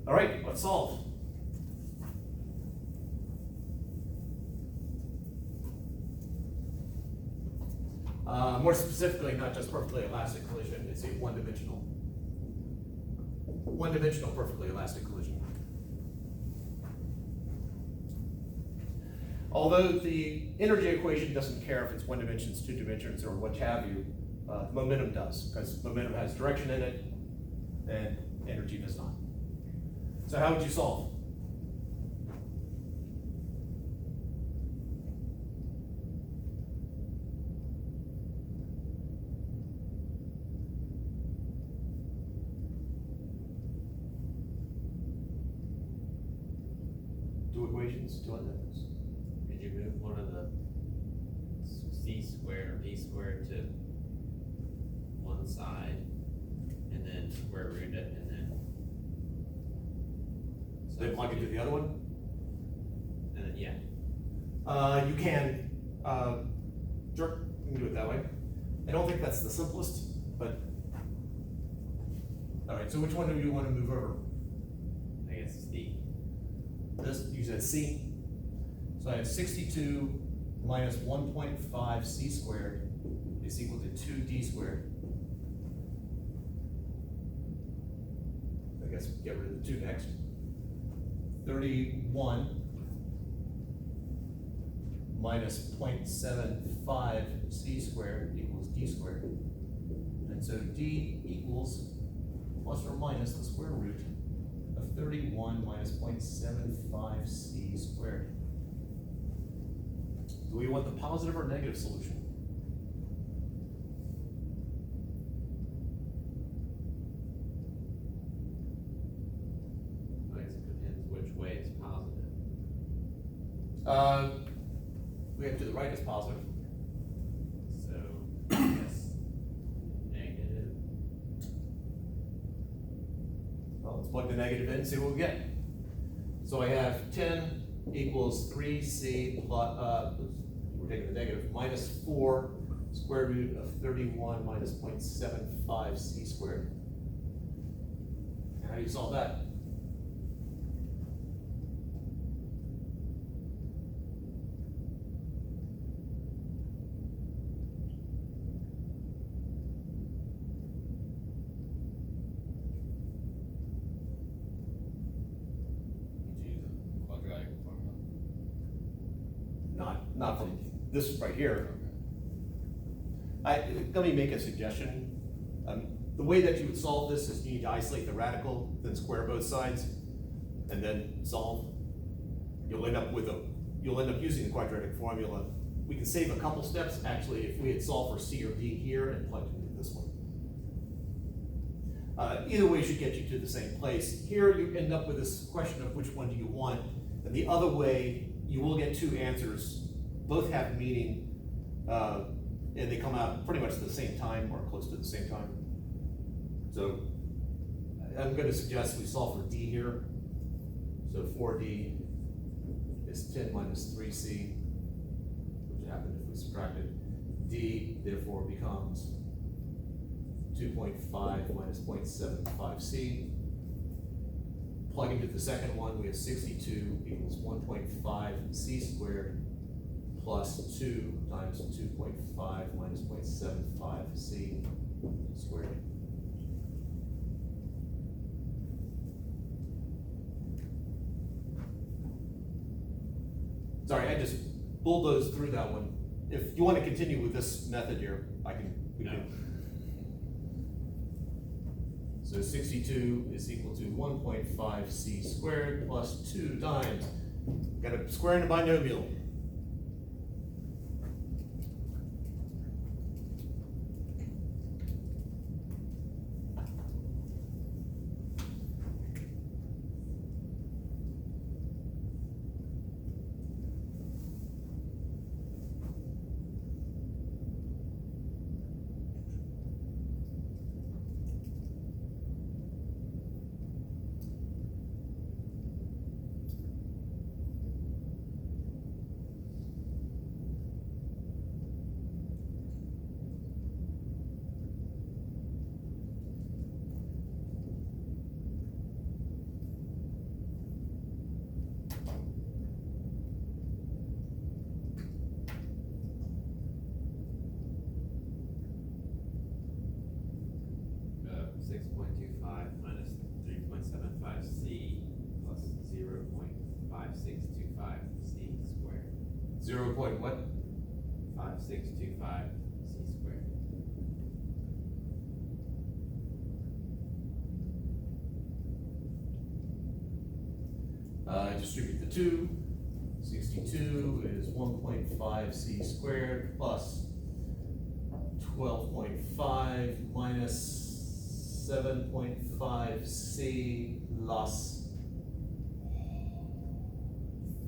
All right, let's solve. More specifically, not just perfectly elastic collision, it's a one-dimensional perfectly elastic collision. Although the energy equation doesn't care if it's one dimensions, two dimensions, or what have you, momentum does, because momentum has direction in it, and energy does not. So how would you solve? Two equations, two unknowns. Did you move one of the c squared or d squared to one side and then square root it and then Then plug it to the other one? and then yeah. You can, sure, you can do it that way. I don't think that's the simplest, but. All right, so which one do you want to move over? I guess it's d. This, you said C. So I have 62 minus 1.5 C squared is equal to 2D squared. I guess get rid of the 2 next. 31 minus 0.75 C squared equals D squared. And so D equals plus or minus the square root of 31 minus 0.75 C squared. Do we want the positive or negative solution? I guess it depends which way it's positive. We have to the right is positive. So I guess negative. Well, let's plug the negative in and see what we get. So I have 10 equals 3C plus, we're taking the negative, minus 4 square root of 31 minus 0.75 C squared. And how do you solve that? Quadratic formula. Not from this right here. Let me make a suggestion. The way that you would solve this is you need to isolate the radical, then square both sides, and then solve. You'll end up using the quadratic formula. We can save a couple steps, actually, if we had solved for C or D here and plugged into this one. Either way should get you to the same place. Here you end up with this question of which one do you want, and the other way you will get two answers. Both have meaning, and they come out pretty much at the same time or close to the same time. So I'm going to suggest we solve for D here. So 4D is 10 minus 3C, which would happen if we subtracted. D therefore becomes 2.5 minus 0.75C. Plug into the second one, we have 62 equals 1.5 C squared plus 2 times 2.5 minus 0.75 C squared. Sorry, I just bulldozed through that one. If you want to continue with this method here, we can. So 62 is equal to 1.5 C squared plus 2 times. Got to square in a binomial. 5625 C squared. 0 point what? 5625 C squared. Distribute the 2. 62 is 1.5 c squared plus 12.5 minus 7.5 c loss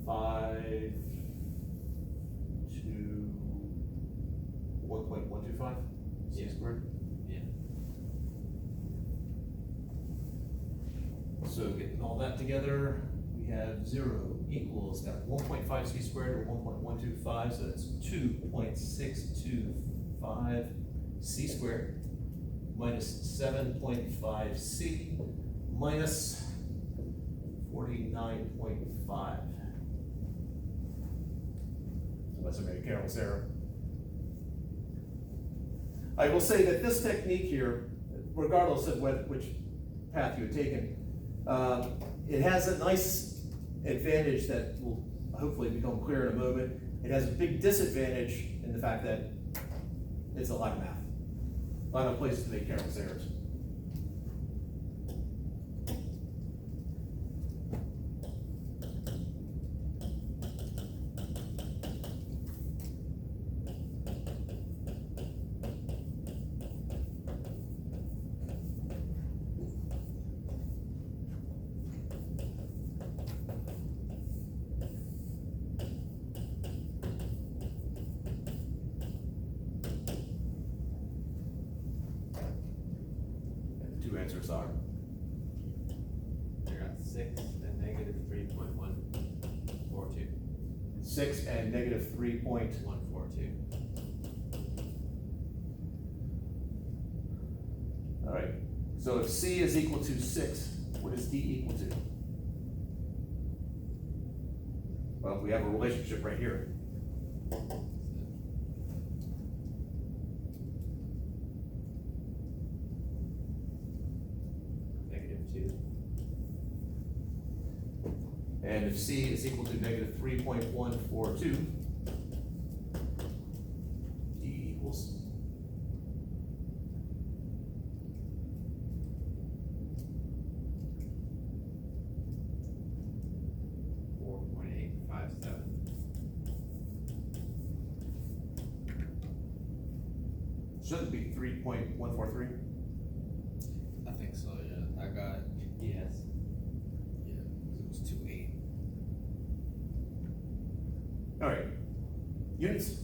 5 to 1.125 c Yeah. squared. Yeah. So getting all that together, we have 0 equals that 1.5 c squared or 1.125, so that's 2.625 c squared minus 7.5 c minus 49.5. Unless I made a careless error. I will say that this technique here, regardless of which path you had taken, it has a nice advantage that will hopefully become clear in a moment. It has a big disadvantage in the fact that it's a lot of math. A lot of places to make careless errors. Two answers are I got 6 and negative 3.142. 6 and negative 3.1. 142. All right, so if C is equal to 6, what is D equal to? Well, we have a relationship right here. -2. And if C is equal to negative 3.142, D equals .857. shouldn't be 3.143. I think so, yeah. I got, Yes. yeah, it was 2.8. All right, units.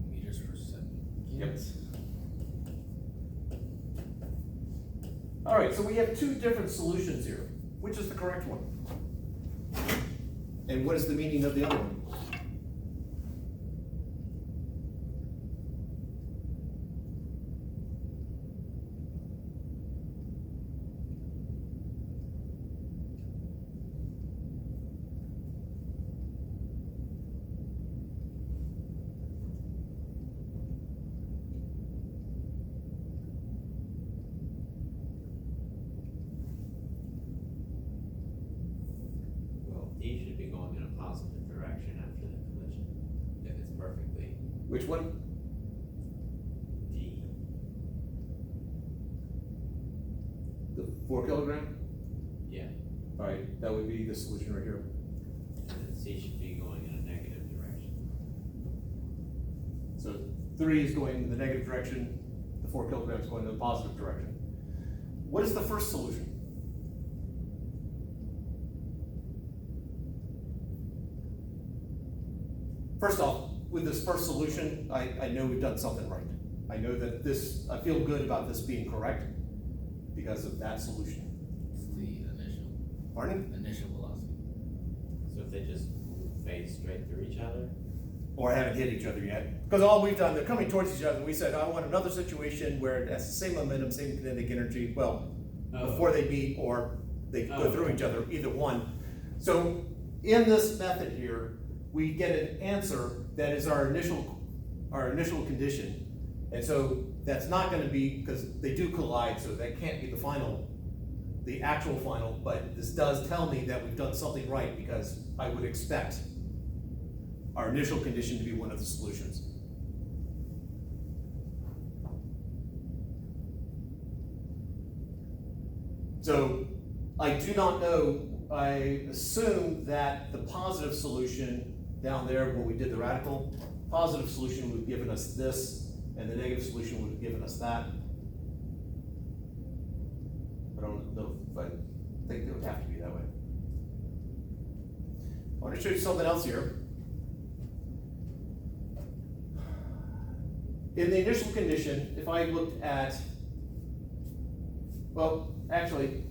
Meters per second. Yep. All right, so we have two different solutions here. Which is the correct one? And what is the meaning of the other one? Well, D should be going in a positive direction after the collision. If it's perfectly Which one? D. The 4 kilogram? Yeah. All right, that would be the solution right here. And then C should be going in a negative direction. So 3 is going in the negative direction, the 4 kilograms is going in the positive direction. What is the first solution? First off, with this first solution, I know we've done something right. I know that this, I feel good about this being correct because of that solution. It's the Pardon? initial velocity. So if they just fade straight through each other, Or haven't hit each other yet. Because all we've done, they're coming towards each other, we said, I want another situation where it has the same momentum, same kinetic energy, well, before they meet or they go through each other, either one. So in this method here, we get an answer that is our initial condition. And so that's not gonna be, because they do collide, so that can't be the final the actual final, but this does tell me that we've done something right, because I would expect our initial condition to be one of the solutions. So I do not know, I assume that the positive solution down there where we did the radical, positive solution would have given us this, and the negative solution would have given us that. I don't know if I think it would have to be that way. I want to show you something else here. In the initial condition, if I looked at, well, actually,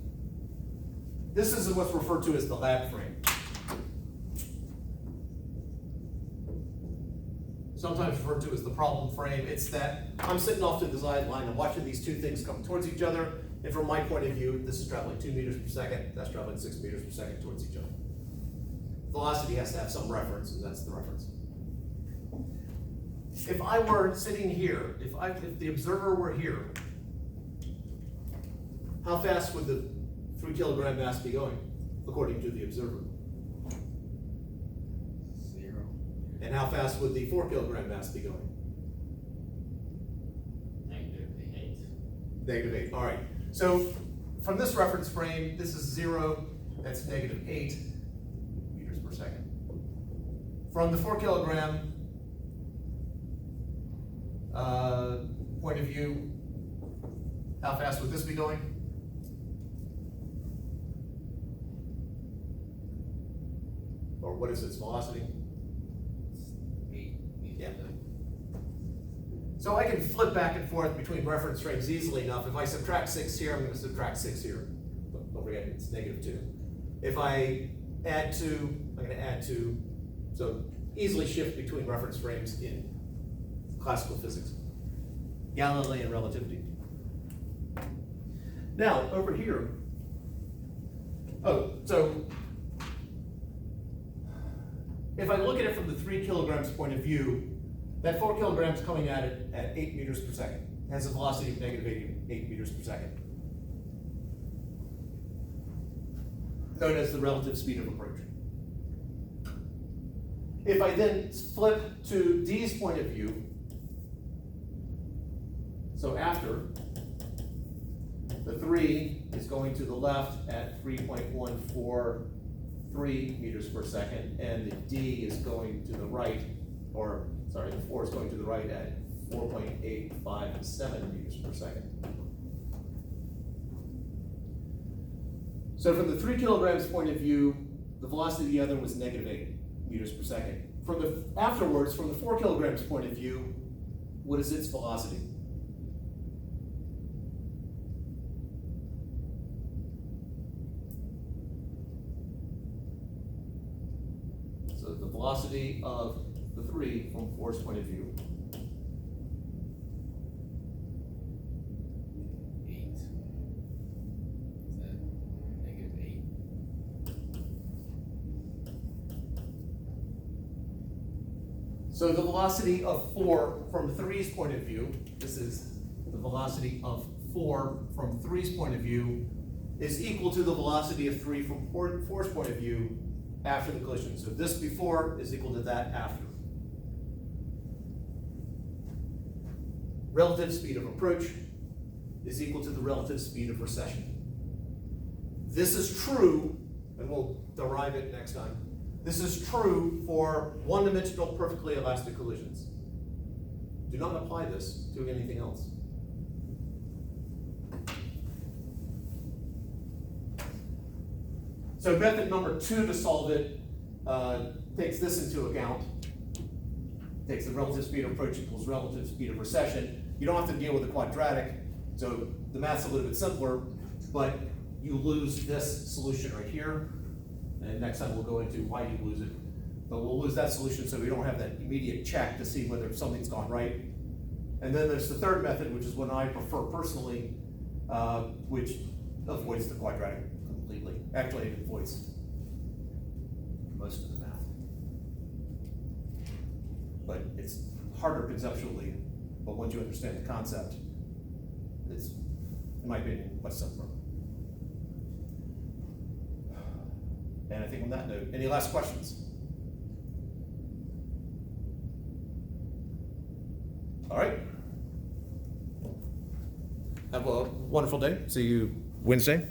this is what's referred to as the lab frame. Sometimes referred to as the problem frame. It's that I'm sitting off to the sideline, I'm watching these two things come towards each other, and from my point of view, this is traveling 2 meters per second, that's traveling 6 meters per second towards each other. Velocity has to have some reference, and that's the reference. If I were sitting here, if the observer were here, how fast would the 3 kilogram mass be going, according to the observer? 0. And how fast would the 4 kilogram mass be going? -8. -8, all right. So from this reference frame, this is 0, that's -8 meters per second. From the 4 kilogram point of view, how fast would this be going? Or what is its velocity? 8. Yeah. So I can flip back and forth between reference frames easily enough. If I subtract 6 here, I'm going to subtract 6 here. But don't forget, it's -2. If I add 2, I'm going to add 2. So easily shift between reference frames in classical physics. Galilean relativity. Now, over here, so if I look at it from the 3 kilograms point of view, that 4 kilograms coming at it at 8 meters per second. It has a velocity of -8 meters per second. Known as the relative speed of approach. If I then flip to D's point of view, so after, the 3 is going to the left at 3.143 meters per second, and the D is going to the right, or sorry, the 4 is going to the right at 4.857 meters per second. So from the 3 kilograms point of view, the velocity of the other was -8 meters per second. From the afterwards, from the 4 kilograms point of view, what is its velocity? So the velocity of the 3 from 4's point of view. 8. Is that -8? So the velocity of 4 from 3's point of view, this is the velocity of 4 from 3's point of view, is equal to the velocity of 3 from 4's point of view after the collision. So this before is equal to that after. Relative speed of approach is equal to the relative speed of recession. This is true, and we'll derive it next time. This is true for one-dimensional perfectly elastic collisions. Do not apply this to anything else. So method number 2 to solve it takes this into account. Takes the relative speed of approach equals relative speed of recession. You don't have to deal with the quadratic, so the math's a little bit simpler, but you lose this solution right here. And next time we'll go into why you lose it. But we'll lose that solution so we don't have that immediate check to see whether something's gone right. And then there's the third method, which is one I prefer personally, which avoids the quadratic completely. Actually, it avoids most of the math. But it's harder conceptually, but once you understand the concept, it's, in my opinion, much simpler. And I think on that note, any last questions? All right. Have a wonderful day. See you Wednesday.